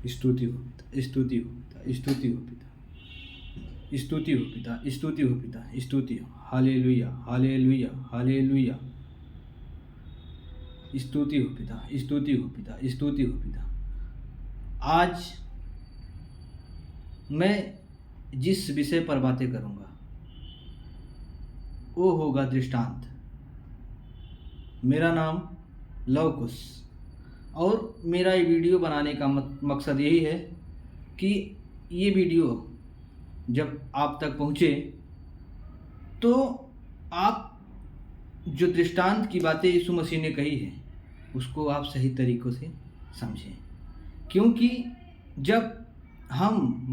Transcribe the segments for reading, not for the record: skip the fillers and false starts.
स्तुति हो पिता, स्तुति हो पिता, स्तुति हो पिता, स्तुति हो पिता, स्तुति हो पिता, स्तुति हो। Hallelujah, hallelujah, hallelujah. स्तुति हो पिता, स्तुति हो पिता, स्तुति हो पिता। आज मैं जिस विषय पर बातें करूंगा वो होगा दृष्टांत। मेरा नाम लव कुश और मेरा ये वीडियो बनाने का मकसद यही है कि ये वीडियो जब आप तक पहुँचे तो आप जो दृष्टांत की बातें यीशु मसीह ने कही है उसको आप सही तरीक़ों से समझें। क्योंकि जब हम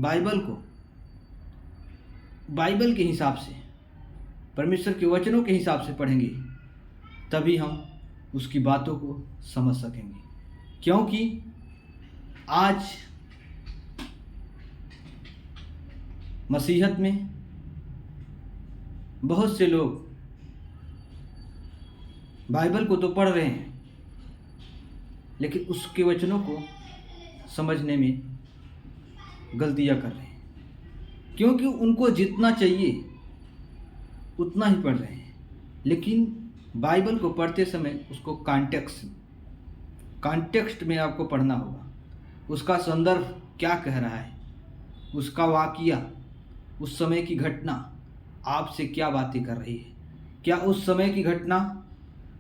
बाइबल के हिसाब से, परमेश्वर के वचनों के हिसाब से पढ़ेंगे तभी हम उसकी बातों को समझ सकेंगे। क्योंकि आज मसीहत में बहुत से लोग बाइबल को तो पढ़ रहे हैं लेकिन उसके वचनों को समझने में गलतियां कर रहे हैं, क्योंकि उनको जितना चाहिए उतना ही पढ़ रहे हैं। लेकिन बाइबल को पढ़ते समय उसको कॉन्टेक्स्ट में आपको पढ़ना होगा। उसका संदर्भ क्या कह रहा है, उसका वाक़या, उस समय की घटना आपसे क्या बातें कर रही है। क्या उस समय की घटना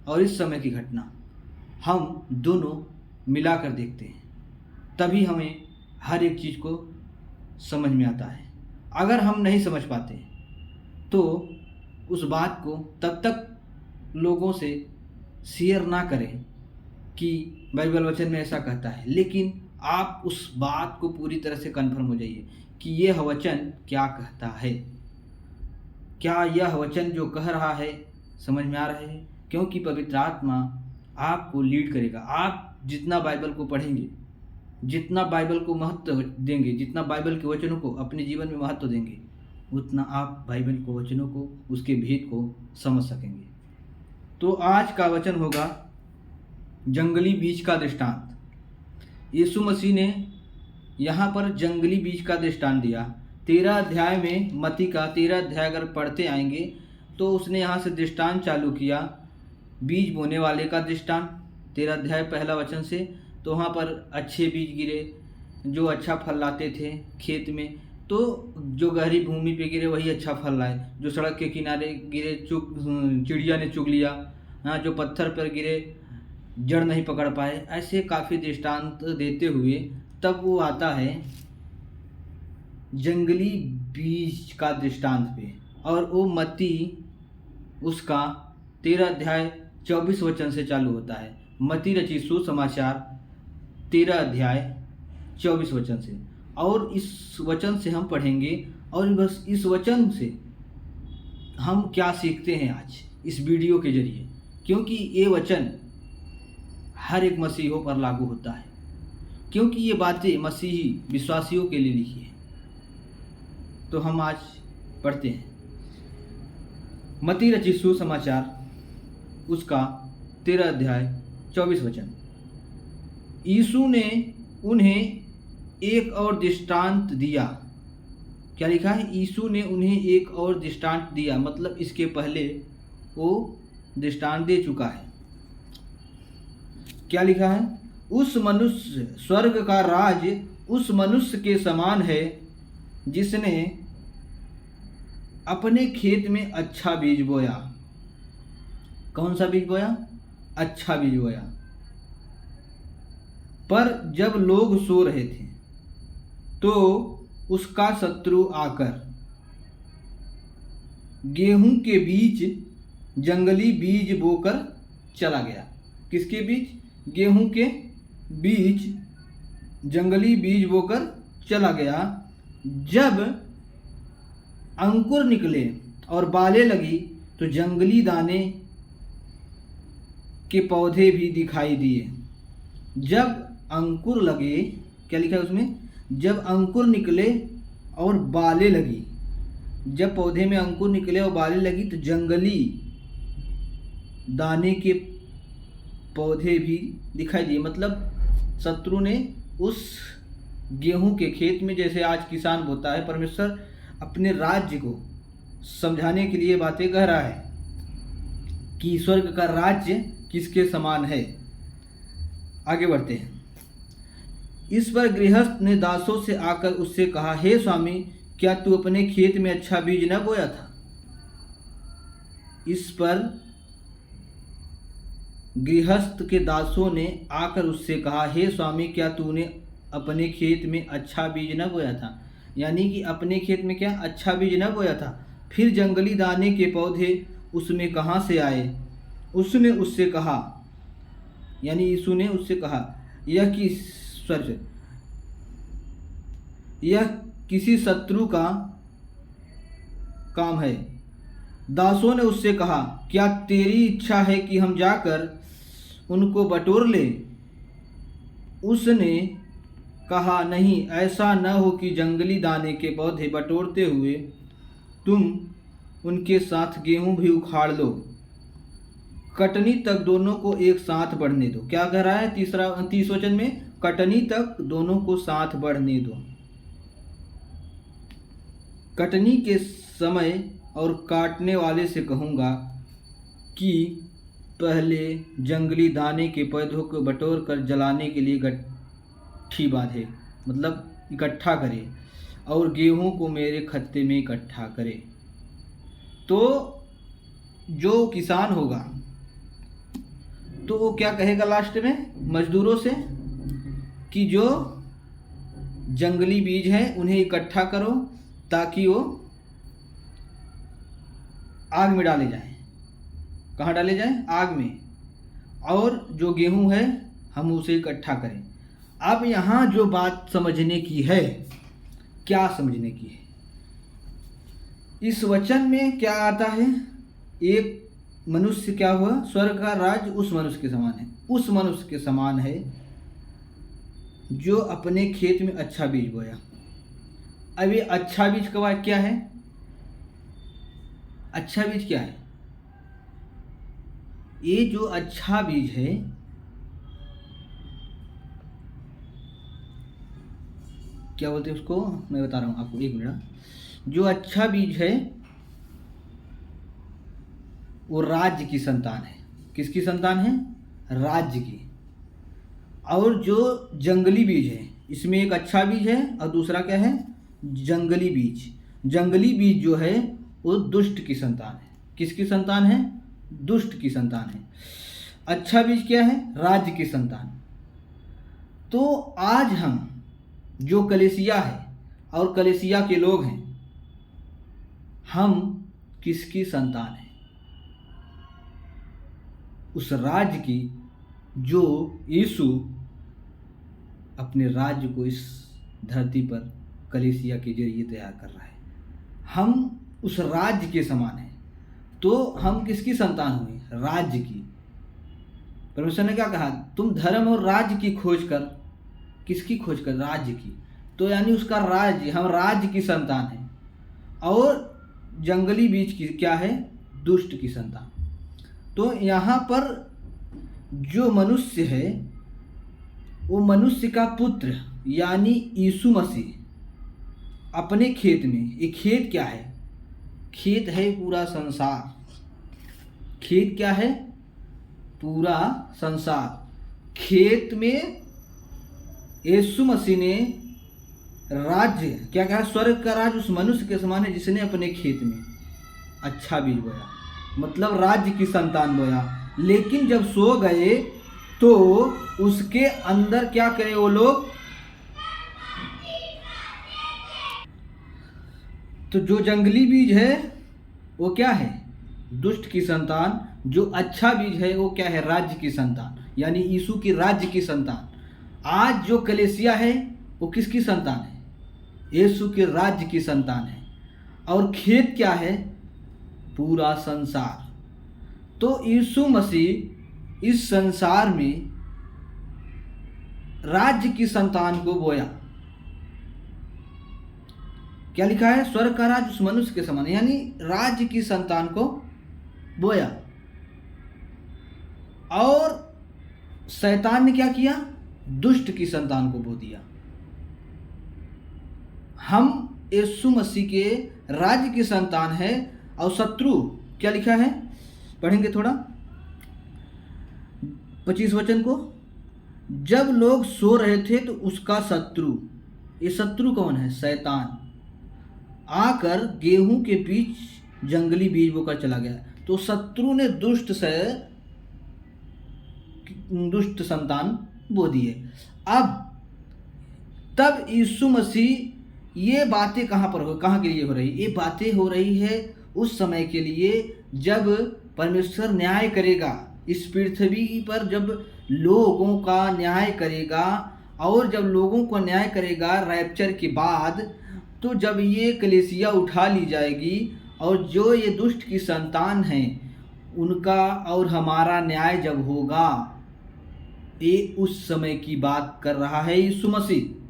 और इस समय की घटना हम दोनों मिलाकर देखते हैं, तभी हमें हर एक चीज़ को समझ में आता है। अगर हम नहीं समझ पाते तो उस बात को तब तक लोगों से शेयर ना करें कि बाइबल वचन में ऐसा कहता है, लेकिन आप उस बात को पूरी तरह से कन्फर्म हो जाइए कि यह वचन क्या कहता है। क्या यह वचन जो कह रहा है समझ में आ रहा है? क्योंकि पवित्र आत्मा आपको लीड करेगा। आप जितना बाइबल को पढ़ेंगे, जितना बाइबल को महत्व देंगे, जितना बाइबल के वचनों को अपने जीवन में महत्व देंगे, उतना आप बाइबल को वचनों को, उसके भेद को समझ सकेंगे। तो आज का वचन होगा जंगली बीज का दृष्टांत। यीशु मसीह ने यहाँ पर जंगली बीज का दृष्टांत दिया। 13 अध्याय में, मत्ती का 13 अध्याय अगर पढ़ते आएंगे तो उसने यहाँ से दृष्टांत चालू किया, बीज बोने वाले का दृष्टांत। 13 अध्याय पहला वचन से तो वहाँ पर अच्छे बीज गिरे जो अच्छा फल लाते थे खेत में, तो जो गहरी भूमि पे गिरे वही अच्छा फल लाए। जो सड़क के किनारे गिरे चिड़िया ने चुग लिया। हाँ, जो पत्थर पर गिरे जड़ नहीं पकड़ पाए। ऐसे काफ़ी दृष्टांत देते हुए तब वो आता है जंगली बीज का दृष्टांत पे, और वो मत्ती उसका 13 अध्याय 24 वचन से चालू होता है। मत्ती रचित सुसमाचार 13 अध्याय 24 वचन से, और इस वचन से हम पढ़ेंगे। और बस इस वचन से हम क्या सीखते हैं आज इस वीडियो के जरिए, क्योंकि ये वचन हर एक मसीहों पर लागू होता है, क्योंकि ये बातें मसीही विश्वासियों के लिए लिखी है। तो हम आज पढ़ते हैं मत्ती रचित सुसमाचार उसका 13 अध्याय 24 वचन। यीशु ने उन्हें एक और दृष्टांत दिया। क्या लिखा है? यीशु ने उन्हें एक और दृष्टांत दिया, मतलब इसके पहले वो दृष्टांत दे चुका है। क्या लिखा है? उस मनुष्य, स्वर्ग का राज उस मनुष्य के समान है जिसने अपने खेत में अच्छा बीज बोया। कौन सा बीज बोया? अच्छा बीज बोया। पर जब लोग सो रहे थे तो उसका शत्रु आकर गेहूं के बीच जंगली बीज बोकर चला गया। किसके बीच? गेहूं के बीच जंगली बीज बोकर चला गया। जब अंकुर निकले और बालें लगी तो जंगली दाने के पौधे भी दिखाई दिए। जब अंकुर लगे, क्या लिखा है उसमें? जब अंकुर निकले और बालें लगी। जब पौधे में अंकुर निकले और बालें लगी तो जंगली दाने के पौधे भी दिखाई दिए। मतलब शत्रु ने उस गेहूं के खेत में जैसे आज किसान बोता है, परमेश्वर अपने राज्य को समझाने के लिए बातें कह रहा है कि स्वर्ग का राज्य किसके समान है। आगे बढ़ते हैं। इस पर गृहस्थ ने दासों से आकर उससे कहा, हे स्वामी, क्या तू अपने खेत में अच्छा बीज न बोया था? इस पर गृहस्थ के दासों ने आकर उससे कहा, हे स्वामी, क्या तूने अपने खेत में अच्छा बीज न बोया था? यानी कि अपने खेत में क्या अच्छा बीज न बोया था? फिर जंगली दाने के पौधे उसमें कहाँ से आए? उसने उससे कहा, यानी यीशु ने उससे कहा, यह किसी शत्रु का काम है। दासों ने उससे कहा, क्या तेरी इच्छा है कि हम जाकर उनको बटोर लें? उसने कहा, नहीं, ऐसा न हो कि जंगली दाने के पौधे बटोरते हुए तुम उनके साथ गेहूं भी उखाड़ लो। कटनी तक दोनों को एक साथ बढ़ने दो। क्या कह रहा है 30 वचन में? कटनी तक दोनों को साथ बढ़ने दो। कटनी के समय और काटने वाले से कहूँगा कि पहले जंगली दाने के पौधों को बटोर कर जलाने के लिए गट्ठी बांधे, मतलब इकट्ठा करे, और गेहूं को मेरे खत्ते में इकट्ठा करे। तो जो किसान होगा तो वो क्या कहेगा लास्ट में मजदूरों से कि जो जंगली बीज है उन्हें इकट्ठा करो ताकि वो आग में डाले जाएं। कहाँ डाले जाएं? आग में। और जो गेहूं है हम उसे इकट्ठा करें। अब यहाँ जो बात समझने की है, क्या समझने की है? इस वचन में क्या आता है? एक मनुष्य क्या हुआ? स्वर्ग का राज्य उस मनुष्य के समान है। उस मनुष्य के समान है जो अपने खेत में अच्छा बीज बोया। अब ये अच्छा बीज का वाक्य क्या है? अच्छा बीज क्या है? ये जो अच्छा बीज है, क्या बोलते हैं उसको, मैं बता रहा हूँ आपको, एक मिनट। जो अच्छा बीज है वो राज्य की संतान है। किसकी संतान है? राज्य की। और जो जंगली बीज है, इसमें एक अच्छा बीज है और दूसरा क्या है? जंगली बीज। जंगली बीज जो है वो दुष्ट की संतान है। किसकी संतान है? दुष्ट की संतान है। अच्छा बीज क्या है? राज्य की संतान। तो आज हम जो कलीसिया है और कलीसिया के लोग हैं, हम किसकी संतान हैं? उस राज्य की जो यीशु अपने राज्य को इस धरती पर कलीसिया के जरिए तैयार कर रहा है। हम उस राज्य के समान हैं। तो हम किसकी संतान हुई? राज्य की। परमेश्वर ने क्या कहा? तुम धर्म और राज्य की खोज कर। किसकी खोज कर? राज्य की। तो यानी उसका राज्य, हम राज्य की संतान हैं। और जंगली बीज की क्या है? दुष्ट की संतान। तो यहाँ पर जो मनुष्य है वो मनुष्य का पुत्र यानी यीशु मसीह अपने खेत में, ये खेत क्या है? खेत है पूरा संसार। खेत क्या है? पूरा संसार। खेत में यीशु मसीह ने राज्य क्या कहा? स्वर्ग का राज्य उस मनुष्य के समान है जिसने अपने खेत में अच्छा बीज बोया, मतलब राज्य की संतान बोया। लेकिन जब सो गए तो उसके अंदर क्या करे वो लोग? तो जो जंगली बीज है वो क्या है? दुष्ट की संतान। जो अच्छा बीज है वो क्या है? राज्य की संतान, यानी यीशु की राज्य की संतान। आज जो कलीसिया है वो किसकी संतान है? यीशु के राज्य की संतान है। और खेत क्या है? पूरा संसार। तो यीशु मसीह इस संसार में राज्य की संतान को बोया। क्या लिखा है? स्वर्ग का राज्य उस मनुष्य के समान, यानी राज्य की संतान को बोया। और शैतान ने क्या किया? दुष्ट की संतान को बो दिया। हम यीशु मसीह के राज्य की संतान है। और शत्रु क्या लिखा है, पढ़ेंगे थोड़ा 25 वचन को। जब लोग सो रहे थे तो उसका शत्रु, ये शत्रु कौन है, शैतान, आकर गेहूं के बीच जंगली बीज बोकर चला गया। तो शत्रु ने दुष्ट संतान बो दिए। अब तब यीशु मसीह, ये बातें कहाँ के लिए हो रही, ये बातें हो रही है उस समय के लिए जब परमेश्वर न्याय करेगा इस पृथ्वी पर, जब लोगों का न्याय करेगा। और जब लोगों को न्याय करेगा रैप्चर के बाद, तो जब ये कलीसिया उठा ली जाएगी और जो ये दुष्ट की संतान हैं उनका और हमारा न्याय जब होगा, ये उस समय की बात कर रहा है यीशु मसीह।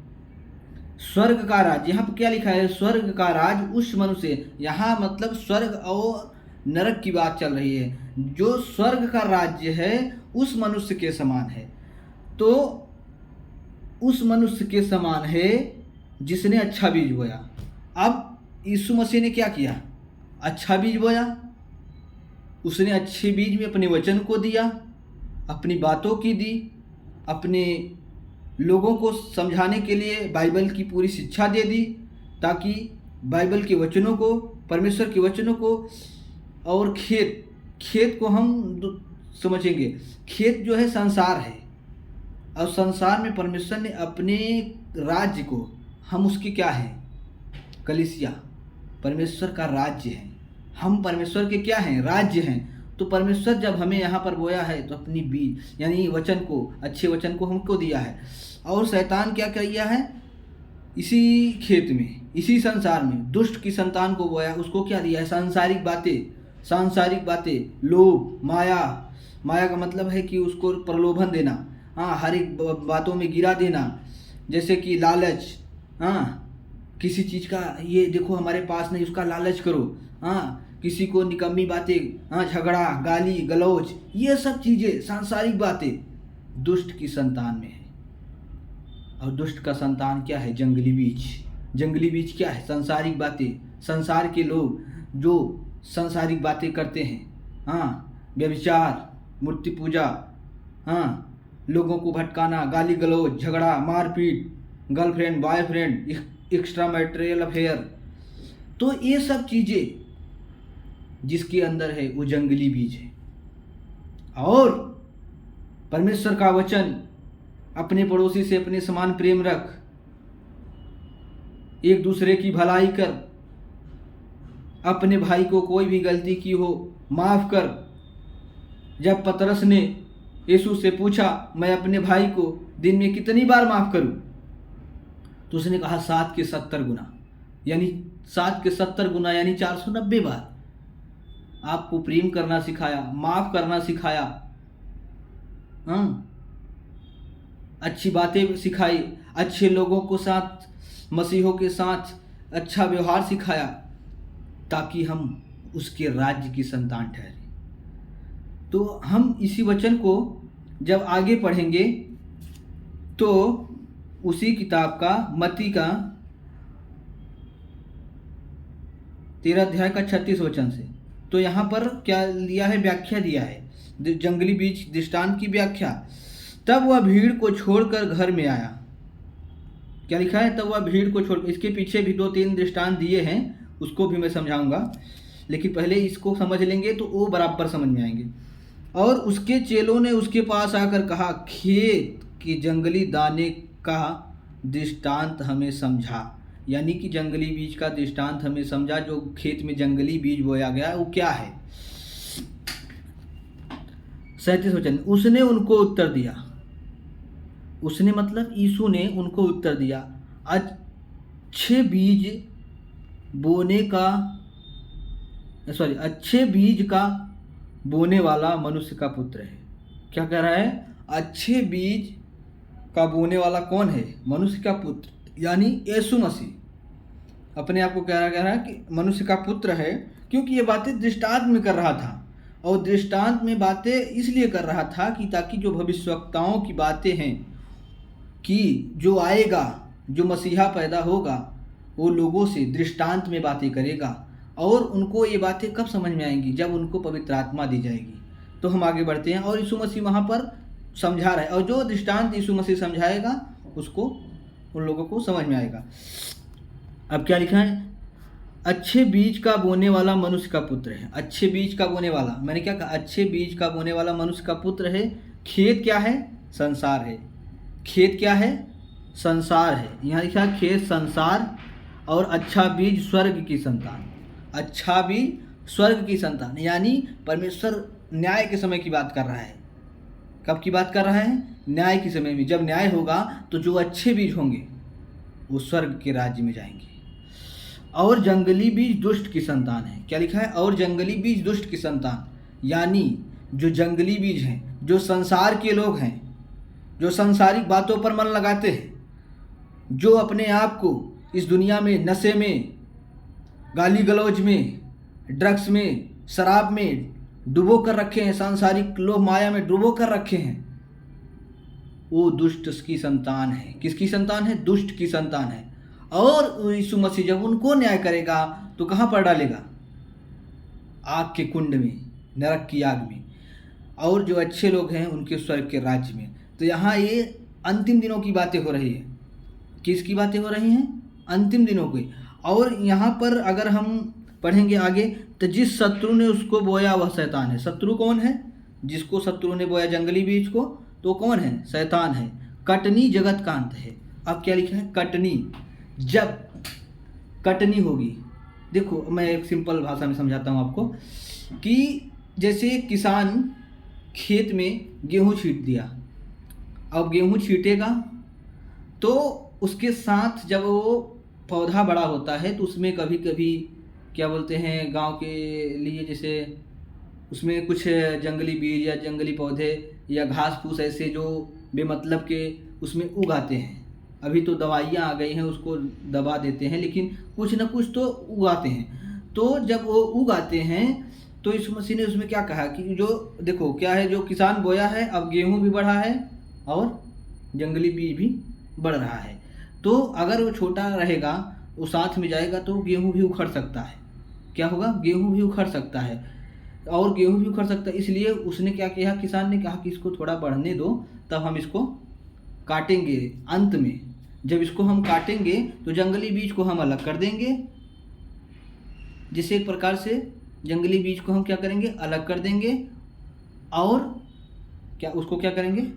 स्वर्ग का राज, यहाँ पर क्या लिखा है, स्वर्ग का राज उस मनुष्य, यहाँ मतलब स्वर्ग और नरक की बात चल रही है। जो स्वर्ग का राज्य है उस मनुष्य के समान है। तो उस मनुष्य के समान है जिसने अच्छा बीज बोया। अब यीशु मसीह ने क्या किया, अच्छा बीज बोया, उसने अच्छे बीज में अपने वचन को दिया, अपनी बातों की दी, अपने लोगों को समझाने के लिए बाइबल की पूरी शिक्षा दे दी, ताकि बाइबल के वचनों को, परमेश्वर के वचनों को, और खेत को हम समझेंगे। खेत जो है संसार है, और संसार में परमेश्वर ने अपने राज्य को, हम उसकी क्या है, कलीसिया परमेश्वर का राज्य है, हम परमेश्वर के क्या हैं, राज्य हैं। तो परमेश्वर जब हमें यहाँ पर बोया है तो अपनी बीज यानी वचन को, अच्छे वचन को हमको दिया है। और शैतान क्या किया है, इसी खेत में, इसी संसार में दुष्ट की संतान को बोया, उसको क्या दिया है, सांसारिक बातें, लोभ, माया का मतलब है कि उसको प्रलोभन देना, हाँ, हर एक बातों में गिरा देना, जैसे कि लालच, हाँ, किसी चीज़ का, ये देखो हमारे पास नहीं, उसका लालच करो, हाँ, किसी को निकम्मी बातें, हाँ, झगड़ा, गाली गलौज, ये सब चीज़ें, सांसारिक बातें दुष्ट की संतान में है। और दुष्ट का संतान क्या है, जंगली बीज क्या है, सांसारिक बातें, संसार के लोग जो सांसारिक बातें करते हैं, हाँ, व्यभिचार, मूर्ति पूजा, हाँ, लोगों को भटकाना, गाली गलौज, झगड़ा, मारपीट, girlfriend boyfriend, extra marital affair, तो ये सब चीज़ें जिसके अंदर है वो जंगली बीज है। और परमेश्वर का वचन, अपने पड़ोसी से अपने समान प्रेम रख, एक दूसरे की भलाई कर, अपने भाई को कोई भी गलती की हो माफ़ कर। जब पतरस ने यीशु से पूछा, मैं अपने भाई को दिन में कितनी बार माफ़ करूं, तो उसने कहा 7 के 70 गुना, यानी 7 के 70 गुना यानी 490 बार। आपको प्रेम करना सिखाया, माफ़ करना सिखाया, हाँ, अच्छी बातें सिखाई, अच्छे लोगों को साथ, मसीहों के साथ अच्छा व्यवहार सिखाया, ताकि हम उसके राज्य की संतान ठहरे। तो हम इसी वचन को जब आगे पढ़ेंगे तो उसी किताब का मत्ती का 13 अध्याय का 36 वचन से, तो यहाँ पर क्या लिया है, व्याख्या दिया है, जंगली बीज दृष्टांत की व्याख्या। तब वह भीड़ को छोड़कर घर में आया। क्या लिखा है, तब वह भीड़ को छोड़, इसके पीछे भी 2-3 दृष्टांत दिए हैं, उसको भी मैं समझाऊंगा, लेकिन पहले इसको समझ लेंगे तो वो बराबर समझ में आएंगे। और उसके चेलों ने उसके पास आकर कहा, खेत के जंगली दाने का दृष्टांत हमें समझा। यानी कि जंगली बीज का दृष्टांत हमें समझा, जो खेत में जंगली बीज बोया गया वो क्या है। 37 वचन, उसने उनको उत्तर दिया, उसने मतलब यीशु ने उनको उत्तर दिया, अच्छे बीज का बोने वाला मनुष्य का पुत्र है। क्या कह रहा है, अच्छे बीज का बोने वाला कौन है, मनुष्य का पुत्र, यानी यीशु मसीह अपने आप को कह रहा है कि मनुष्य का पुत्र है, क्योंकि ये बातें दृष्टांत में कर रहा था। और दृष्टांत में बातें इसलिए कर रहा था कि ताकि जो भविष्यवक्ताओं की बातें हैं कि जो आएगा, जो मसीहा पैदा होगा, वो लोगों से दृष्टांत में बातें करेगा और उनको ये बातें कब समझ में आएंगी, जब उनको पवित्र आत्मा दी जाएगी। तो हम आगे बढ़ते हैं और यीशु मसीह वहाँ पर समझा रहा है और जो दृष्टांत यीशु मसीह समझाएगा उसको उन लोगों को समझ में आएगा। अब क्या लिखा है, अच्छे बीज का बोने वाला मनुष्य का पुत्र है। अच्छे बीज का बोने वाला, मैंने क्या कहा, अच्छे बीज का बोने वाला मनुष्य का पुत्र है। खेत क्या है, संसार है। खेत क्या है, संसार है। यहाँ लिखा है खेत संसार और अच्छा बीज स्वर्ग की संतान। अच्छा बीज स्वर्ग की संतान, यानी परमेश्वर न्याय के समय की बात कर रहा है। कब की बात कर रहा है, न्याय के समय में। जब न्याय होगा तो जो अच्छे बीज होंगे वो स्वर्ग के राज्य में जाएंगे। और जंगली बीज दुष्ट की संतान है। क्या लिखा है, और जंगली बीज दुष्ट की संतान, यानी जो जंगली बीज हैं, जो संसार के लोग हैं, जो सांसारिक बातों पर मन लगाते हैं, जो अपने आप को इस दुनिया में नशे में, गाली गलौज में, ड्रग्स में, शराब में डुबो कर रखे हैं, सांसारिक लोभ माया में डुबो कर रखे हैं, वो दुष्ट की संतान है। किसकी संतान है, दुष्ट की संतान है। और यीशु मसीह जब उनको न्याय करेगा तो कहाँ पर डालेगा, आग के कुंड में, नरक की आग में। और जो अच्छे लोग हैं उनके स्वर्ग के राज्य में। तो यहाँ ये अंतिम दिनों की बातें हो रही है। किसकी बातें हो रही हैं, अंतिम दिनों की। और यहाँ पर अगर हम पढ़ेंगे आगे तो जिस शत्रु ने उसको बोया वह शैतान है। शत्रु कौन है, जिसको शत्रु ने बोया जंगली बीज को, तो कौन है, शैतान है। कटनी जगत का अंत है। अब क्या लिखा है, कटनी, जब कटनी होगी। देखो मैं एक सिंपल भाषा में समझाता हूँ आपको कि जैसे किसान खेत में गेहूँ छींट दिया, अब गेहूँ छींटेगा तो उसके साथ जब वो पौधा बड़ा होता है तो उसमें कभी कभी क्या बोलते हैं गांव के लिए, जैसे उसमें कुछ जंगली बीज या जंगली पौधे या घास फूस ऐसे जो बेमतलब के उसमें उगाते हैं। अभी तो दवाइयाँ आ गई हैं, उसको दबा देते हैं, लेकिन कुछ ना कुछ तो उगाते हैं। तो जब वो उगाते हैं तो यीशु मसीह ने उसमें क्या कहा कि जो देखो क्या है, जो किसान बोया है अब गेहूँ भी बढ़ा है और जंगली बीज भी बढ़ रहा है। तो अगर वो छोटा रहेगा, वो साथ में जाएगा तो गेहूँ भी उखड़ सकता है। क्या होगा, गेहूँ भी उखड़ सकता है और गेहूँ भी उखड़ सकता है। इसलिए उसने क्या किया, किसान ने कहा कि इसको थोड़ा बढ़ने दो, तब हम इसको काटेंगे। अंत में जब इसको हम काटेंगे तो जंगली बीज को हम अलग कर देंगे। जिसे एक प्रकार से जंगली बीज को हम क्या करेंगे, अलग कर देंगे। और क्या उसको क्या करेंगे,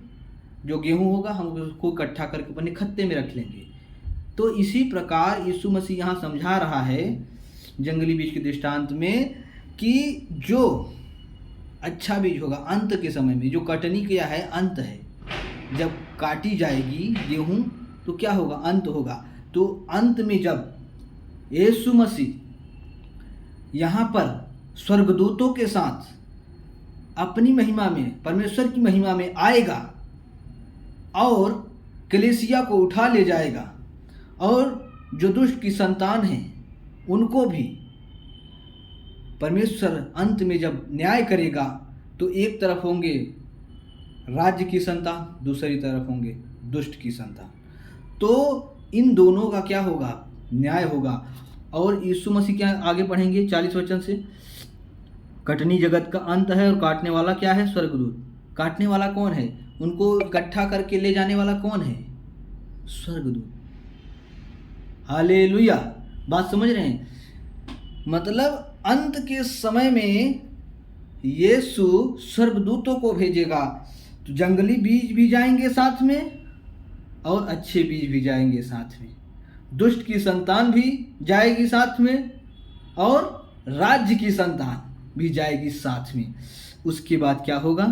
जो गेहूँ होगा हम उसको इकट्ठा करके अपने खत्ते में रख लेंगे। तो इसी प्रकार यीशु मसीह यहाँ समझा रहा है जंगली बीज के दृष्टांत में कि जो अच्छा बीज होगा अंत के समय में, जो कटनी किया है अंत है, जब काटी जाएगी गेहूँ तो क्या होगा, अंत होगा। तो अंत में जब यीशु मसीह यहाँ पर स्वर्गदूतों के साथ अपनी महिमा में, परमेश्वर की महिमा में आएगा और कलीसिया को उठा ले जाएगा और जो दुष्ट की संतान है उनको भी परमेश्वर अंत में जब न्याय करेगा तो एक तरफ होंगे राज्य की संतान, दूसरी तरफ होंगे दुष्ट की संतान। तो इन दोनों का क्या होगा, न्याय होगा। और यीशु मसीह क्या आगे पढ़ेंगे 40 वचन से, कटनी जगत का अंत है और काटने वाला क्या है, स्वर्गदूत। काटने वाला कौन है, उनको इकट्ठा करके ले जाने वाला कौन है, स्वर्गदूत। हालेलुया, बात समझ रहे हैं। मतलब अंत के समय में यीशु स्वर्गदूतों को भेजेगा, तो जंगली बीज भी जाएंगे साथ में और अच्छे बीज भी जाएंगे साथ में, दुष्ट की संतान भी जाएगी साथ में और राज्य की संतान भी जाएगी साथ में। उसके बाद क्या होगा,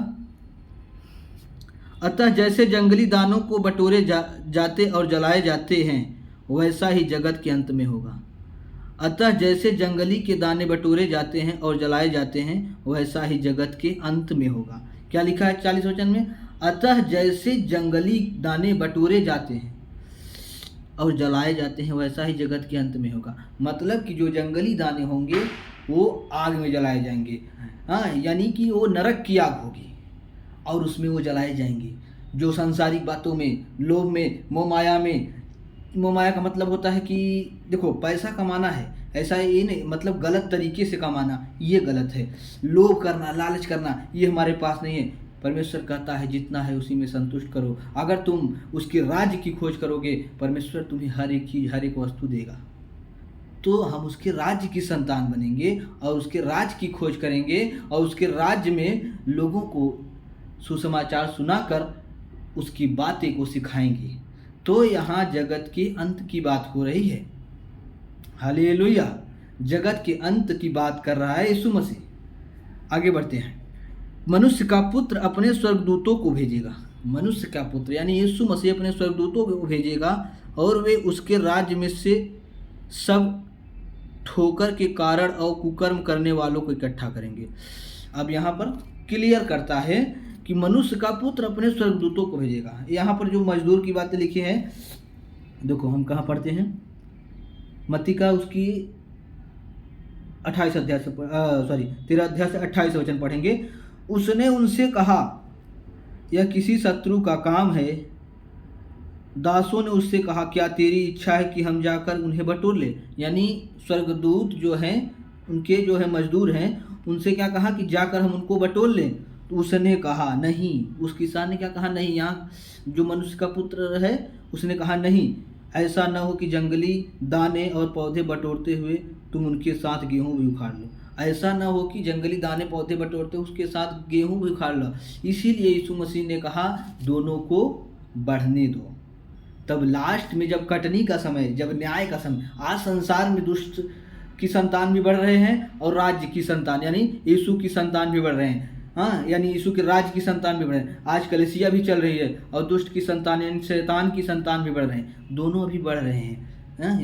अतः जैसे जंगली दानों को बटोरे जाते और जलाए जाते हैं वैसा ही जगत के अंत में होगा। अतः जैसे जंगली के दाने बटोरे जाते हैं और जलाए जाते हैं वैसा ही जगत के अंत में होगा। क्या लिखा है 40 वचन में, अतः जैसे जंगली दाने बटोरे जाते हैं और जलाए जाते हैं वैसा ही जगत के अंत में होगा। मतलब कि जो जंगली दाने होंगे वो आग में जलाए जाएंगे, हाँ, यानी कि वो नरक की आग होगी और उसमें वो जलाए जाएंगे। जो सांसारिक बातों में, लोभ में, मोह माया में मोह माया का मतलब होता है कि देखो पैसा कमाना है, ऐसा ये नहीं मतलब गलत तरीके से कमाना, ये गलत है। लोभ करना, लालच करना, ये हमारे पास नहीं है। परमेश्वर कहता है जितना है उसी में संतुष्ट करो। अगर तुम उसके राज्य की खोज करोगे, परमेश्वर तुम्हें हर एक चीज़, हर एक वस्तु देगा। तो हम उसके राज्य की संतान बनेंगे और उसके राज्य की खोज करेंगे और उसके राज्य में लोगों को सुसमाचार सुनाकर उसकी बातें को सिखाएंगे। तो यहाँ जगत के अंत की बात हो रही है। हालेलुया, जगत के अंत की बात कर रहा है यीशु मसीह। आगे बढ़ते हैं। मनुष्य का पुत्र अपने स्वर्गदूतों को भेजेगा। मनुष्य का पुत्र यानी यीशु मसीह अपने स्वर्गदूतों को भेजेगा और वे उसके राज्य में से सब ठोकर के कारण और कुकर्म करने वालों को इकट्ठा करेंगे। अब यहाँ पर क्लियर करता है कि मनुष्य का पुत्र अपने स्वर्गदूतों को भेजेगा। यहाँ पर जो मजदूर की बातें लिखी हैं, देखो हम कहाँ पढ़ते हैं, मत्ती का उसकी 13 अध्याय से 28 वचन पढ़ेंगे। उसने उनसे कहा, यह किसी शत्रु का काम है। दासों ने उससे कहा, क्या तेरी इच्छा है कि हम जाकर उन्हें बटोर ले? यानी स्वर्गदूत जो हैं, उनके जो है मजदूर हैं, उनसे क्या कहा कि जाकर हम उनको बटोर लें। तो उसने कहा नहीं, उस किसान ने क्या कहा, नहीं। यहाँ जो मनुष्य का पुत्र है उसने कहा नहीं, ऐसा न हो कि जंगली दाने और पौधे बटोरते हुए तुम उनके साथ गेहूँ भी उखाड़ लो। ऐसा न हो कि जंगली दाने पौधे बटोरते उसके साथ गेहूँ भी उखाड़ लो। इसीलिए यीशु मसीह ने कहा दोनों को बढ़ने दो। तब लास्ट में जब कटनी का समय, जब न्याय का समय, आज संसार में दुष्ट की संतान भी बढ़ रहे हैं और राज्य की संतान यानी यीशु की संतान भी बढ़ रहे हैं। हाँ, यानी यीशु के राज्य की संतान भी बढ़ रहे हैं। आज कलीसिया भी चल रही है और दुष्ट की संतान यानी शैतान की संतान भी बढ़ रहे हैं। दोनों अभी बढ़ रहे हैं।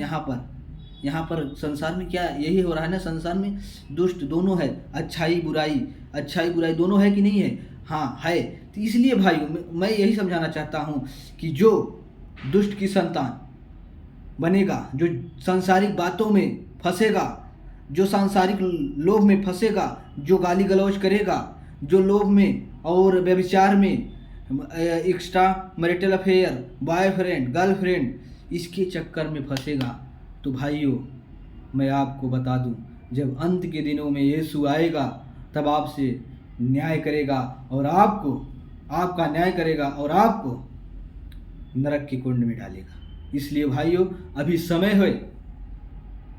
यहाँ पर संसार में क्या यही हो रहा है ना, संसार में दुष्ट दोनों है, अच्छाई बुराई दोनों है कि नहीं है? हाँ है। तो इसलिए भाइयों मैं यही समझाना चाहता हूँ कि जो दुष्ट की संतान बनेगा, जो सांसारिक बातों में फंसेगा, जो सांसारिक लोभ में फंसेगा, जो गाली गलौज करेगा, जो लोभ में और व्यभिचार में, extra marital affair, boyfriend girlfriend, इसके चक्कर में फंसेगा, तो भाइयों मैं आपको बता दूं, जब अंत के दिनों में यीशु आएगा तब आपसे न्याय करेगा और आपका न्याय करेगा और आपको नरक के कुंड में डालेगा। इसलिए भाइयों अभी समय है,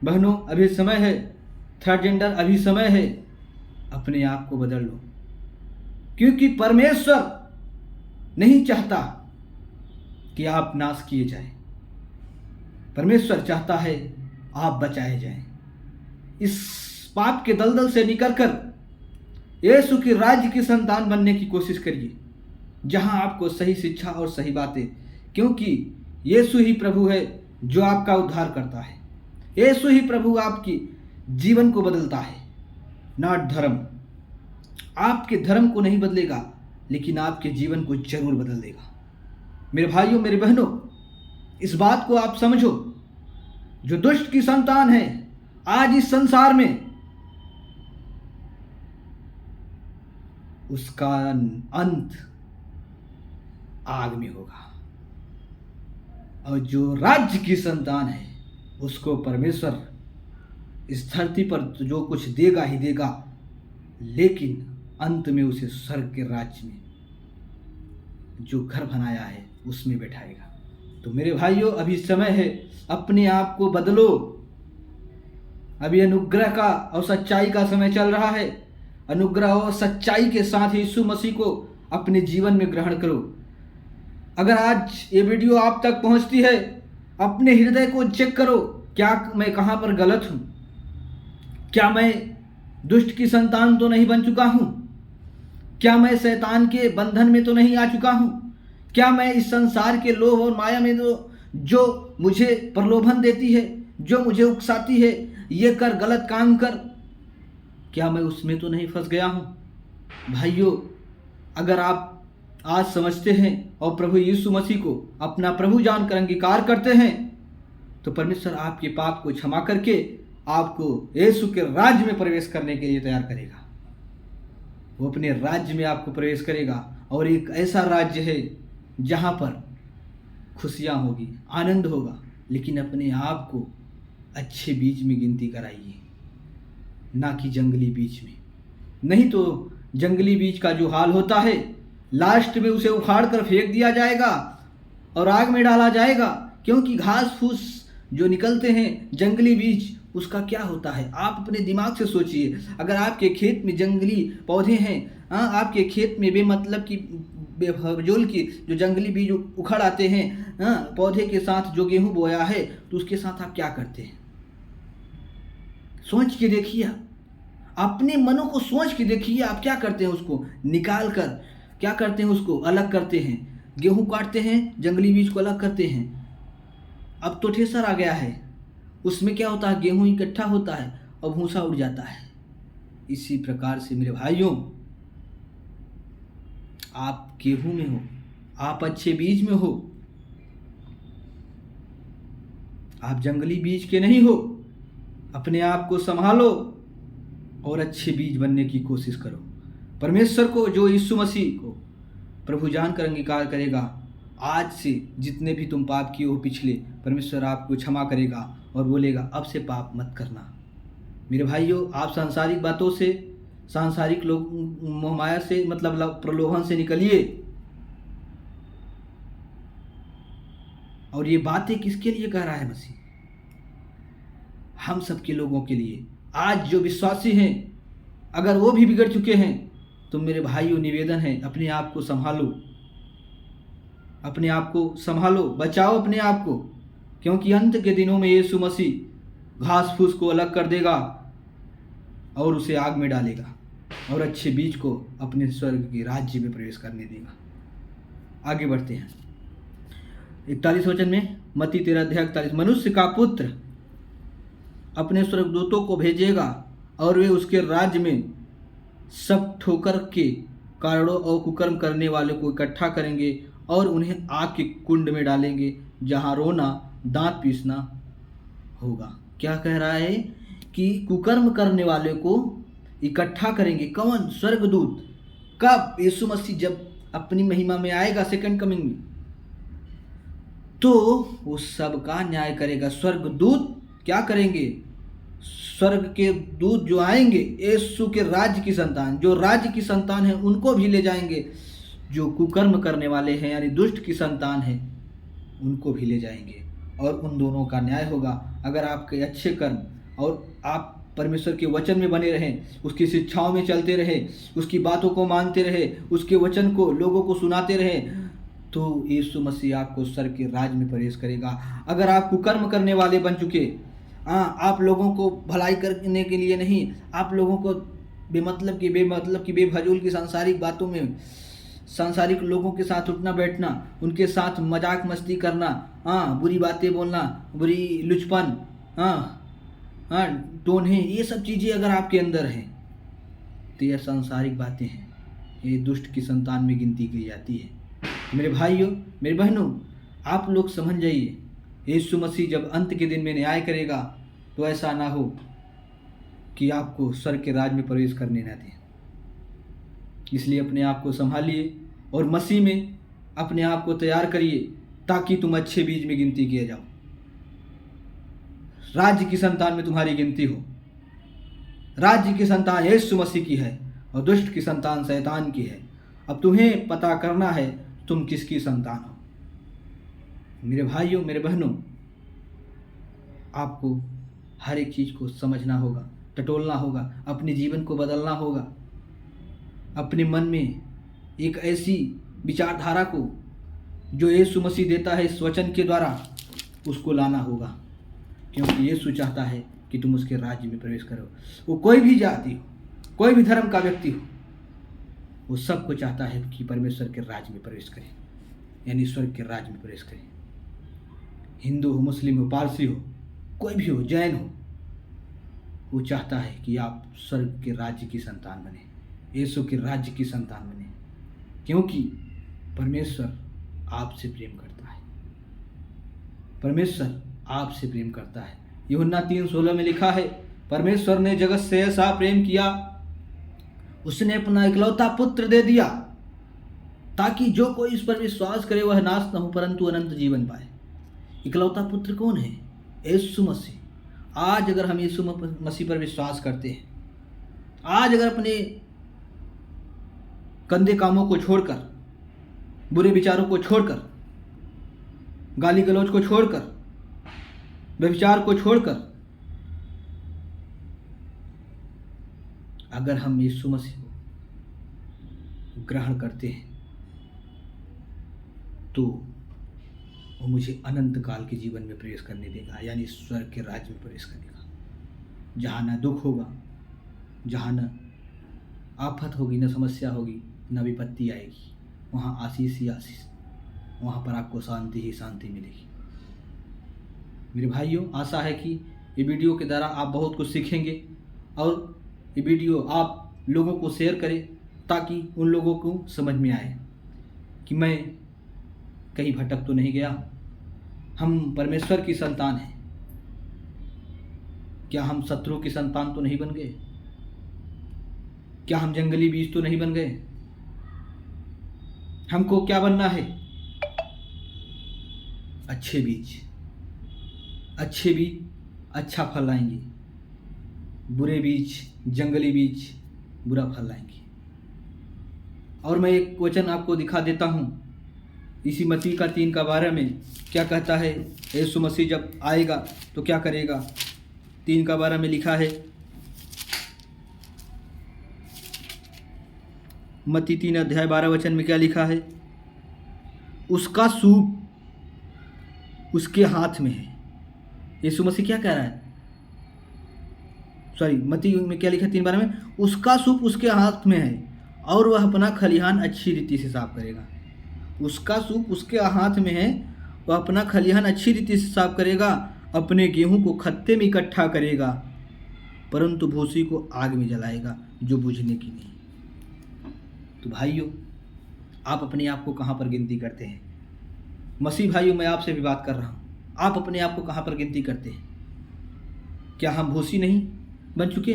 बहनों अभी समय है, थर्ड जेंडर अभी समय है, अपने आप को बदल लो, क्योंकि परमेश्वर नहीं चाहता कि आप नाश किए जाएं। परमेश्वर चाहता है आप बचाए जाएं। इस पाप के दलदल से निकलकर यीशु के राज्य की संतान बनने की कोशिश करिए, जहां आपको सही शिक्षा और सही बातें, क्योंकि यीशु ही प्रभु है जो आपका उद्धार करता है। यीशु ही प्रभु आपकी जीवन को बदलता है, नॉट धर्म। आपके धर्म को नहीं बदलेगा, लेकिन आपके जीवन को जरूर बदल देगा। मेरे भाइयों मेरे बहनों, इस बात को आप समझो, जो दुष्ट की संतान है आज इस संसार में, उसका अंत आग में होगा, और जो राज्य की संतान है उसको परमेश्वर इस धरती पर जो कुछ देगा ही देगा, लेकिन अंत में उसे स्वर्ग के राज्य में जो घर बनाया है उसमें बैठाएगा। तो मेरे भाइयों अभी समय है, अपने आप को बदलो। अभी अनुग्रह का और सच्चाई का समय चल रहा है। अनुग्रह और सच्चाई के साथ यीशु मसीह को अपने जीवन में ग्रहण करो। अगर आज ये वीडियो आप तक पहुंचती है, अपने हृदय को चेक करो, क्या मैं कहां पर गलत हूं? क्या मैं दुष्ट की संतान तो नहीं बन चुका हूं? क्या मैं शैतान के बंधन में तो नहीं आ चुका हूं? क्या मैं इस संसार के लोभ और माया में जो मुझे प्रलोभन देती है, जो मुझे उकसाती है, ये कर गलत काम कर, क्या मैं उसमें तो नहीं फंस गया हूं? भाइयों अगर आप आज समझते हैं और प्रभु यीशु मसीह को अपना प्रभु जानकर अंगीकार करते हैं, तो परमेश्वर आपके पाप को क्षमा करके आपको यीशु के राज्य में प्रवेश करने के लिए तैयार करेगा। वो अपने राज्य में आपको प्रवेश करेगा, और एक ऐसा राज्य है जहाँ पर खुशियाँ होगी, आनंद होगा, लेकिन अपने आप को अच्छे बीज में गिनती कराइए, ना कि जंगली बीज में। नहीं तो जंगली बीज का जो हाल होता है, लास्ट में उसे उखाड़ कर फेंक दिया जाएगा और आग में डाला जाएगा, क्योंकि घास फूस जो निकलते हैं जंगली बीज, उसका क्या होता है आप अपने दिमाग से सोचिए। अगर आपके खेत में जंगली पौधे हैं, आपके खेत में बेमतलब की बेफजूल की जो जंगली बीज उखड़ आते हैं पौधे के साथ, जो गेहूं बोया है तो उसके साथ आप क्या करते हैं? सोच के देखिए, अपने मनों को सोच के देखिए, आप क्या करते हैं? उसको निकाल कर क्या करते हैं? उसको अलग करते हैं, गेहूं काटते हैं, जंगली बीज को अलग करते हैं। अब तो थ्रेसर आ गया है, उसमें क्या होता है, गेहूं इकट्ठा होता है और भूसा उड़ जाता है। इसी प्रकार से मेरे भाइयों, आप गेहूं में हो, आप अच्छे बीज में हो, आप जंगली बीज के नहीं हो। अपने आप को संभालो और अच्छे बीज बनने की कोशिश करो। परमेश्वर को, जो यीशु मसीह को प्रभु जानकर अंगीकार करेगा, आज से जितने भी तुम पाप किए हो पिछले, परमेश्वर आपको क्षमा करेगा और बोलेगा अब से पाप मत करना। मेरे भाइयों, आप सांसारिक बातों से, सांसारिक लोग मोहमाया से, मतलब प्रलोभन से निकलिए। और ये बातें किसके लिए कह रहा है मसीह? हम सबके लोगों के लिए। आज जो विश्वासी हैं, अगर वो भी बिगड़ चुके हैं, तो मेरे भाइयों निवेदन है, अपने आप को संभालो, अपने आप को संभालो, बचाओ अपने आप को, क्योंकि अंत के दिनों में यीशु मसीह घास फूस को अलग कर देगा और उसे आग में डालेगा और अच्छे बीज को अपने स्वर्ग के राज्य में प्रवेश करने देगा। आगे बढ़ते हैं 41 वचन में, मत्ती 13:41, मनुष्य का पुत्र अपने स्वर्गदूतों को भेजेगा और वे उसके राज्य में सब ठोकर के कारणों और कुकर्म करने वालों को इकट्ठा करेंगे और उन्हें आग के कुंड में डालेंगे, जहां रोना दांत पीसना होगा। क्या कह रहा है कि कुकर्म करने वाले को इकट्ठा करेंगे। कौन? स्वर्गदूत। कब? यीशु मसीह जब अपनी महिमा में आएगा, सेकंड कमिंग में, तो वो सबका न्याय करेगा। स्वर्गदूत क्या करेंगे? स्वर्ग के दूत जो आएंगे, यीशु के राज्य की संतान, जो राज्य की संतान है, उनको भी ले जाएंगे। जो कुकर्म करने वाले हैं, यानी दुष्ट की संतान है, उनको भी ले जाएंगे और उन दोनों का न्याय होगा। अगर आपके अच्छे कर्म और आप परमेश्वर के वचन में बने रहें, उसकी शिक्षाओं में चलते रहे, उसकी बातों को मानते रहे, उसके वचन को लोगों को सुनाते रहे, तो यीशु मसीह आपको स्वर्ग के राज में प्रवेश करेगा। अगर आप कुकर्म करने वाले बन चुके, आप लोगों को भलाई करने के लिए नहीं, आप लोगों को बेमतलब की बेफजूल की सांसारिक बातों में, सांसारिक लोगों के साथ उठना बैठना, उनके साथ मजाक मस्ती करना, बुरी बातें बोलना, बुरी लुचपन, टोने, ये सब चीज़ें अगर आपके अंदर हैं, तो ये सांसारिक बातें हैं, ये दुष्ट की संतान में गिनती की जाती है। मेरे भाइयों, मेरे बहनों, आप लोग समझ जाइए, यीशु मसीह जब अंत के दिन में न्याय करेगा, तो ऐसा ना हो कि आपको स्वर्ग के राज में प्रवेश करने न दें। इसलिए अपने आप को संभालिए और मसीह में अपने आप को तैयार करिए, ताकि तुम अच्छे बीज में गिनती किए जाओ, राज्य की संतान में तुम्हारी गिनती हो। राज्य की संतान यीशु मसीह की है और दुष्ट की संतान शैतान की है। अब तुम्हें पता करना है तुम किसकी संतान हो। मेरे भाइयों, मेरे बहनों, आपको हर एक चीज़ को समझना होगा, टटोलना होगा, अपने जीवन को बदलना होगा, अपने मन में एक ऐसी विचारधारा को जो यीशु मसीह देता है इस वचन के द्वारा, उसको लाना होगा, क्योंकि यीशु चाहता है कि तुम उसके राज्य में प्रवेश करो। वो कोई भी जाति हो, कोई भी धर्म का व्यक्ति हो, वो सबको चाहता है कि परमेश्वर के राज्य में प्रवेश करें, यानी स्वर्ग के राज्य में प्रवेश करें। हिंदू हो, मुस्लिम हो, पारसी हो, कोई भी हो, जैन हो, वो चाहता है कि आप स्वर्ग के राज्य की संतान बने, यीशु के राज्य की संतान बने, क्योंकि परमेश्वर आपसे प्रेम करता है। परमेश्वर आपसे प्रेम करता है। यूहन्ना 3:16 में लिखा है, परमेश्वर ने जगत से ऐसा प्रेम किया, उसने अपना इकलौता पुत्र दे दिया, ताकि जो कोई इस पर विश्वास करे वह नाश न हो परंतु अनंत जीवन पाए। इकलौता पुत्र कौन है? यीशु मसीह। आज अगर हम यीशु मसीह पर विश्वास करते हैं, आज अगर अपने गंदे कामों को छोड़कर, बुरे विचारों को छोड़कर, गाली गलौज को छोड़कर, व्यभिचार को छोड़कर अगर हम यीशु मसीह को ग्रहण करते हैं तो वो मुझे अनंत काल के जीवन में प्रवेश करने देगा, यानी स्वर्ग के राज्य में प्रवेश करेगा, जहाँ न दुख होगा, जहाँ न आफत होगी, न समस्या होगी, न विपत्ति आएगी। वहाँ आशीष ही आशीष, वहाँ पर आपको शांति ही शांति मिलेगी। मेरे भाइयों, आशा है कि ये वीडियो के द्वारा आप बहुत कुछ सीखेंगे और ये वीडियो आप लोगों को शेयर करें ताकि उन लोगों को समझ में आए कि मैं कहीं भटक तो नहीं गया, हम परमेश्वर की संतान हैं। क्या हम शत्रु की संतान तो नहीं बन गए? क्या हम जंगली बीज तो नहीं बन गए? हमको क्या बनना है? अच्छे बीज। अच्छे बीज अच्छा फल लाएंगे, बुरे बीज, जंगली बीज बुरा फल लाएंगे। और मैं एक वचन आपको दिखा देता हूँ, इसी मत्ती का 3:12 में क्या कहता है। यीशु मसीह जब आएगा तो क्या करेगा? 3:12 में लिखा है, मत्ती 3:12 में क्या लिखा है? उसका सूप उसके हाथ में है। यीशु मसीह क्या कह रहा है? सॉरी, मत्ती में क्या लिखा है 3:12 में? उसका सूप उसके हाथ में है और वह अपना खलिहान अच्छी रीति से साफ करेगा। उसका सूप उसके हाथ में है, वह अपना खलिहान अच्छी रीति से साफ करेगा, अपने गेहूं को खत्ते में इकट्ठा करेगा, परंतु भूसी को आग में जलाएगा जो बुझने की नहीं। तो भाइयों, आप अपने आप को कहाँ पर गिनती करते हैं? मसीह भाइयों, मैं आपसे भी बात कर रहा हूँ, आप अपने आप को कहाँ पर गिनती करते हैं? क्या हम भूसी नहीं बन चुके?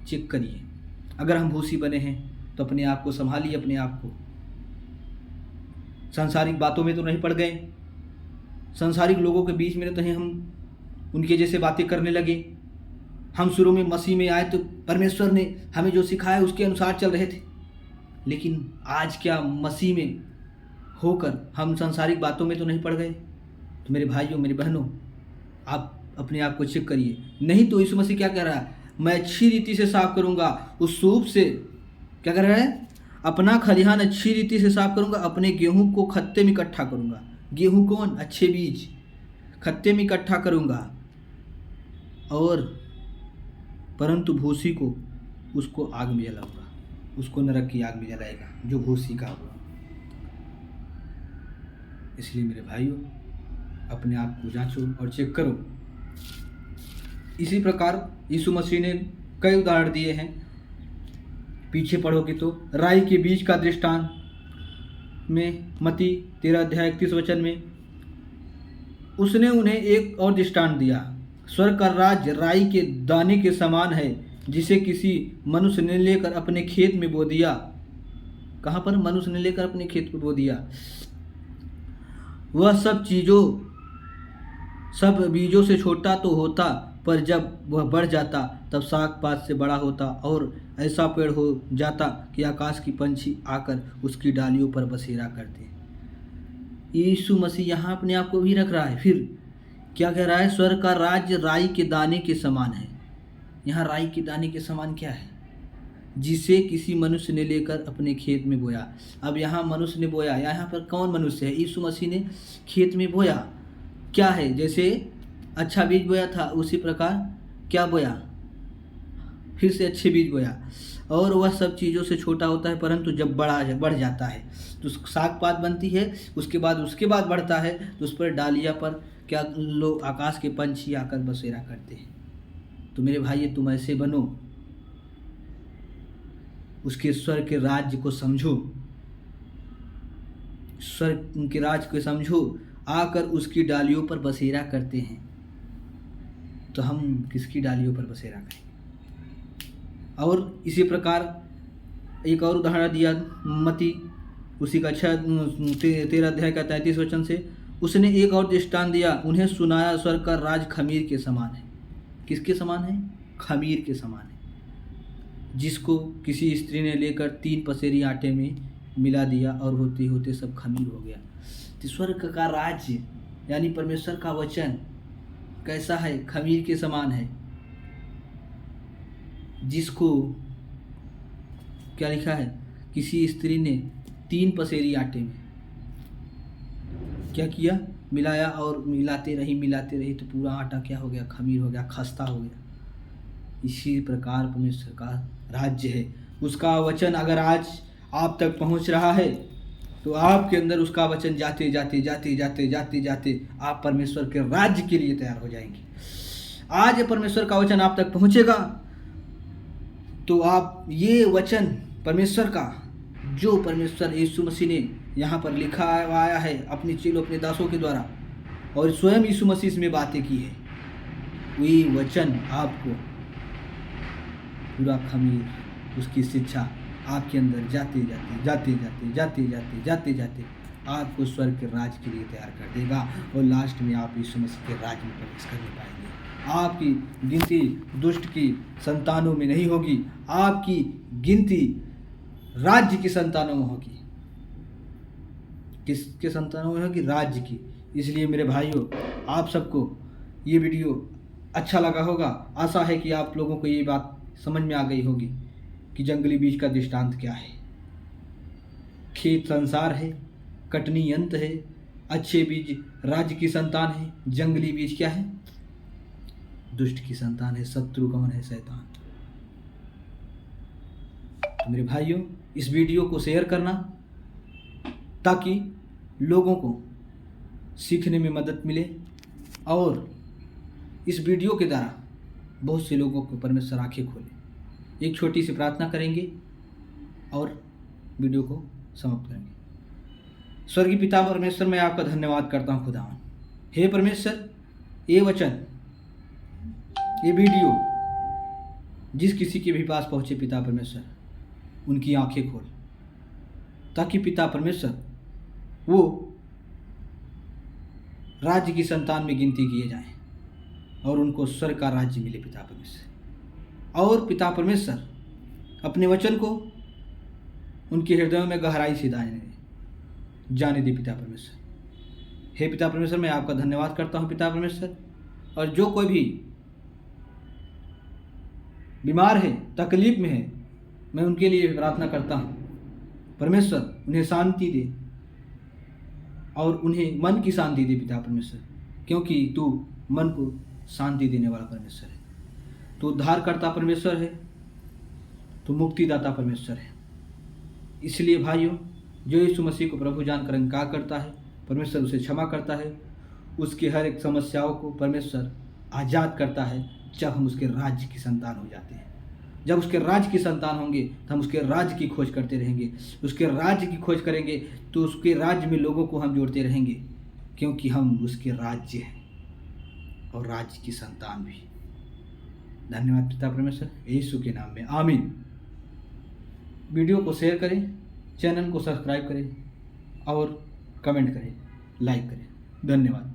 चेक करिए। अगर हम भूसी बने हैं तो अपने आप को संभालिए, अपने आप को। सांसारिक बातों में तो नहीं पड़ गए, सांसारिक लोगों के बीच में तो नहीं हम उनके जैसे बातें करने लगे। हम शुरू में मसीह में आए तो परमेश्वर ने हमें जो सिखाया उसके अनुसार चल रहे थे, लेकिन आज क्या मसीह में होकर हम सांसारिक बातों में तो नहीं पड़ गए? तो मेरे भाइयों, मेरी बहनों, आप अपने आप को चेक करिए। नहीं तो यीशु मसीह क्या कह रहा है? मैं अच्छी रीति से साफ करूंगा, उस सूप से क्या कर रहा है? अपना खलिहान अच्छी रीति से साफ करूंगा, अपने गेहूं को खत्ते में इकट्ठा करूंगा। गेहूं कौन? अच्छे बीज। खत्ते में इकट्ठा करूंगा और परंतु भूसी को उसको आग में जलाऊंगा, उसको नरक की आग में जलाएगा जो भूसी का होगा। इसलिए मेरे भाइयों, अपने आप को जांचो और चेक करो। इसी प्रकार यीशु मसीह ने कई उदाहरण दिए हैं। पीछे पढ़ोगे तो राई के बीज का दृष्टांत में मत्ती 13:31 में उसने उन्हें एक और दृष्टांत दिया। स्वर्ग का राज्य राई के दाने के समान है, जिसे किसी मनुष्य ने लेकर अपने खेत में बो दिया। कहाँ पर? मनुष्य ने लेकर अपने खेत में बो दिया। वह सब बीजों से छोटा तो होता, पर जब वह बढ़ जाता तब साग पात से बड़ा होता और ऐसा पेड़ हो जाता कि आकाश की पंछी आकर उसकी डालियों पर बसेरा करते। यीशु मसीह यहाँ अपने आप को भी रख रहा है। फिर क्या कह रहा है? स्वर्ग का राज्य राई के दाने के समान है। यहाँ राई के दाने के समान क्या है? जिसे किसी मनुष्य ने लेकर अपने खेत में बोया। अब यहाँ मनुष्य ने बोया, यहाँ पर कौन मनुष्य है? यीशु मसीह ने खेत में बोया। क्या है? जैसे अच्छा बीज बोया था, उसी प्रकार क्या बोया? फिर से अच्छे बीज बोया। और वह सब चीज़ों से छोटा होता है, परंतु जब बढ़ जाता है तो साग पात बनती है। उसके बाद बढ़ता है तो उस पर डालिया पर क्या लोग आकाश के पंछी आकर बसेरा करते हैं। तो मेरे भाई, तुम ऐसे बनो, उसके स्वर्ग के राज्य को समझो, स्वर्ग के राज्य को समझो। आकर उसकी डालियों पर बसेरा करते हैं, तो हम किसकी डालियों पर बसेरा करेंगे? और इसी प्रकार एक और उदाहरण दिया मत्ती उसी का 13 अध्याय का 33 वचन से। उसने एक और दृष्टांत दिया, उन्हें सुनाया स्वर्ग का राज खमीर के समान है। किसके समान है? खमीर के समान है, जिसको किसी स्त्री ने लेकर 3 पसेरी आटे में मिला दिया और होते होते सब खमीर हो गया। तो स्वर्ग का राज्य यानी परमेश्वर का वचन कैसा है? खमीर के समान है, जिसको क्या लिखा है? किसी स्त्री ने 3 पसेरी आटे में क्या किया? मिलाया, और मिलाते रही तो पूरा आटा क्या हो गया? खमीर हो गया, खस्ता हो गया। इसी प्रकार परमेश्वर का राज्य है। उसका वचन अगर आज आप तक पहुंच रहा है तो आपके अंदर उसका वचन जाते जाते आप परमेश्वर के राज्य के लिए तैयार हो जाएंगे। आज परमेश्वर का वचन आप तक पहुंचेगा तो आप ये वचन परमेश्वर का, जो परमेश्वर यीशु मसीह ने यहाँ पर लिखा आया है अपने चेलों, अपने दासों के द्वारा, और स्वयं यीशु मसीह इसमें बातें की है, वही वचन आपको पूरा खमीर, उसकी शिक्षा आपके अंदर जाते आपको स्वर्ग के राज के लिए तैयार कर देगा, और लास्ट में आप यीशु मसीह के राज में प्रवेश करने पाएंगे। आपकी गिनती दुष्ट की संतानों में नहीं होगी, आपकी गिनती राज्य की संतानों में होगी। किसके संतानों में होगी? राज्य की। इसलिए मेरे भाइयों, आप सबको ये वीडियो अच्छा लगा होगा। आशा है कि आप लोगों को ये बात समझ में आ गई होगी कि जंगली बीज का दृष्टांत क्या है। खेत संसार है, कटनी अंत है, अच्छे बीज राज्य की संतान है, जंगली बीज क्या है? दुष्ट की संतान है, शत्रु कौन है? शैतान। तो मेरे भाइयों, इस वीडियो को शेयर करना ताकि लोगों को सीखने में मदद मिले, और इस वीडियो के द्वारा बहुत से लोगों को परमेश्वर आंखें खोले। एक छोटी सी प्रार्थना करेंगे और वीडियो को समाप्त करेंगे। स्वर्गीय पिता परमेश्वर, मैं आपका धन्यवाद करता हूँ खुदावन। हे परमेश्वर, ये वचन, ये वीडियो जिस किसी के भी पास पहुँचे पिता परमेश्वर, उनकी आंखें खोल, ताकि पिता परमेश्वर वो राज्य की संतान में गिनती किए जाएं और उनको स्वर्ग का राज्य मिले पिता परमेश्वर। और पिता परमेश्वर अपने वचन को उनके हृदयों में गहराई से जाने दे पिता परमेश्वर। हे पिता परमेश्वर, मैं आपका धन्यवाद करता हूँ पिता परमेश्वर, और जो कोई भी बीमार है, तकलीफ में है, मैं उनके लिए प्रार्थना करता हूँ परमेश्वर, उन्हें शांति दे और उन्हें मन की शांति दे पिता परमेश्वर, क्योंकि तू मन को शांति देने वाला परमेश्वर है। तू उद्धारकर्ता परमेश्वर है, तू मुक्तिदाता परमेश्वर है। इसलिए भाइयों, जो यीशु मसीह को प्रभु जानकर इनकार करता है, परमेश्वर उसे क्षमा करता है, उसकी हर एक समस्याओं को परमेश्वर आज़ाद करता है, जब हम उसके राज्य की संतान हो जाते हैं। जब उसके राज्य की संतान होंगे तो हम उसके राज्य की खोज करते रहेंगे, उसके राज्य की खोज करेंगे तो उसके राज्य में लोगों को हम जोड़ते रहेंगे, क्योंकि हम उसके राज्य हैं और राज्य की संतान भी। धन्यवाद पिता परमेश्वर, यीशु के नाम में आमीन। वीडियो को शेयर करें, चैनल को सब्सक्राइब करें और कमेंट करें, लाइक करें। धन्यवाद।